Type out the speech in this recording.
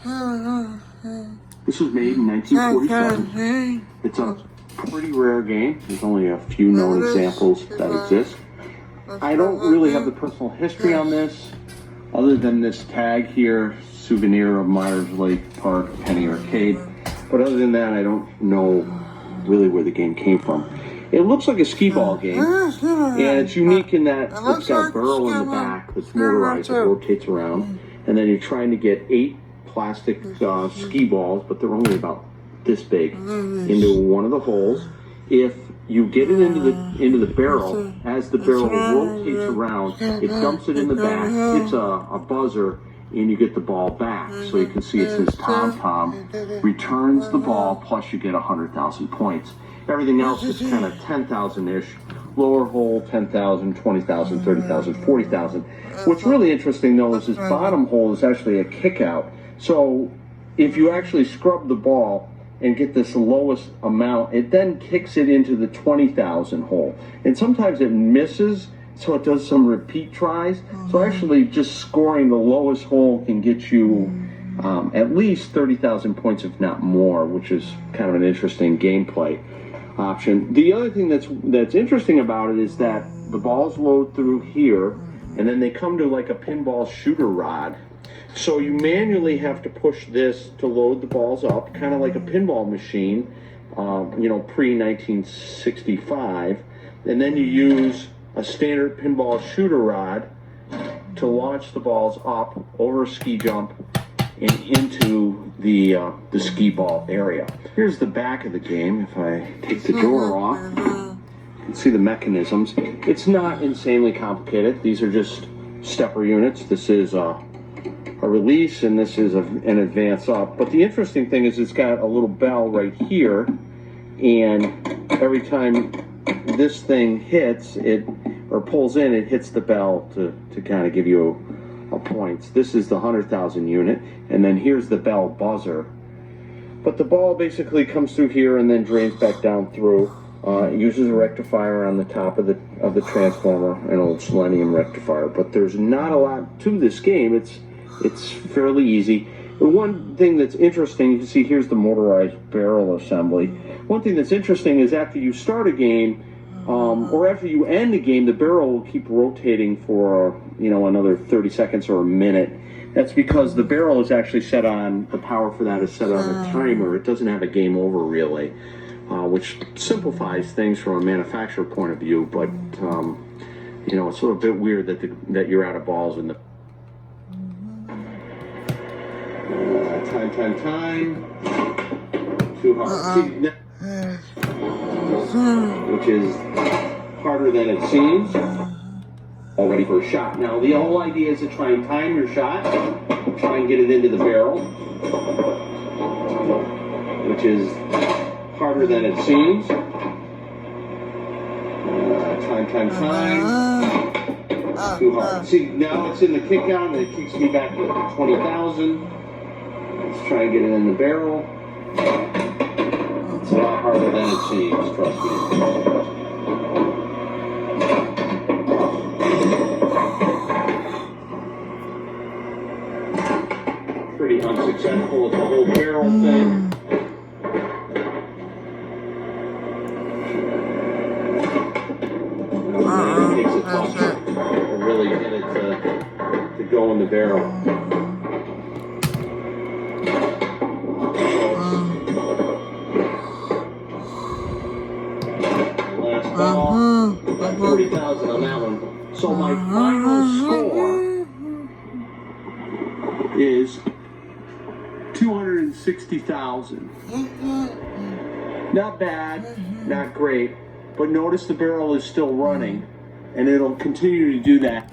This was made in 1947. It's a pretty rare game. There's only a few known examples that exist. I don't really have the personal history on this, other than this tag here, souvenir of Myers Lake Park Penny Arcade. But other than that, I don't know really where the game came from. It looks like a skee ball game, and it's unique in that it's got a barrel in the back that's motorized, that rotates around, and then you're trying to get 8 plastic skee balls, but they're only about this big, into one of the holes. If you get it into the barrel, as the barrel rotates around, it dumps it in the back, hits a buzzer, and you get the ball back. So you can see it says Tom, returns the ball, plus you get 100,000 points. Everything else is kind of 10,000-ish. Lower hole, 10,000, 20,000, 30,000, 40,000. What's really interesting, though, is this bottom hole is actually a kick out. So if you actually scrub the ball and get this lowest amount, it then kicks it into the 20,000 hole. And sometimes it misses, so it does some repeat tries. So actually just scoring the lowest hole can get you at least 30,000 points, if not more, which is kind of an interesting gameplay option. The other thing that's interesting about it is that the balls load through here, and then they come to like a pinball shooter rod. So you manually have to push this to load the balls up, kind of like a pinball machine, pre-1965. And then you use a standard pinball shooter rod to launch the balls up over a ski jump and into the skee ball area. Here's the back of the game. If I take the drawer off, you can see the mechanisms. It's not insanely complicated. These are just stepper units. This is a release, and this is an advance up. But the interesting thing is it's got a little bell right here, and every time this thing hits it or pulls in, it hits the bell to kind of give you a points. This is the 100,000 unit, and then here's the bell buzzer. But the ball basically comes through here and then drains back down through. It uses a rectifier on the top of the transformer, an old selenium rectifier. But there's not a lot to this game. It's fairly easy. The one thing that's interesting, you can see here's the motorized barrel assembly. One thing that's interesting is after you start a game, or after you end a game, the barrel will keep rotating for another 30 seconds or a minute. That's because the barrel is actually set on, the power for that is set on a timer. It doesn't have a game over relay, which simplifies things from a manufacturer point of view, but it's a little bit weird that you're out of balls in the time. Too hard. Which is harder than it seems. All ready for a shot. Now, the whole idea is to try and time your shot, try and get it into the barrel, which is harder than it seems. Time. Too hard. See, now it's in the kick out, and it kicks me back to 20,000. Let's try and get it in the barrel. It's a lot harder than it seems, trust me. Pretty unsuccessful with the whole barrel thing. It takes a touch to really get it to go in the barrel. Last ball, 40,000 on that one. So my final score is 260,000. Not bad, not great, but notice the barrel is still running, and it'll continue to do that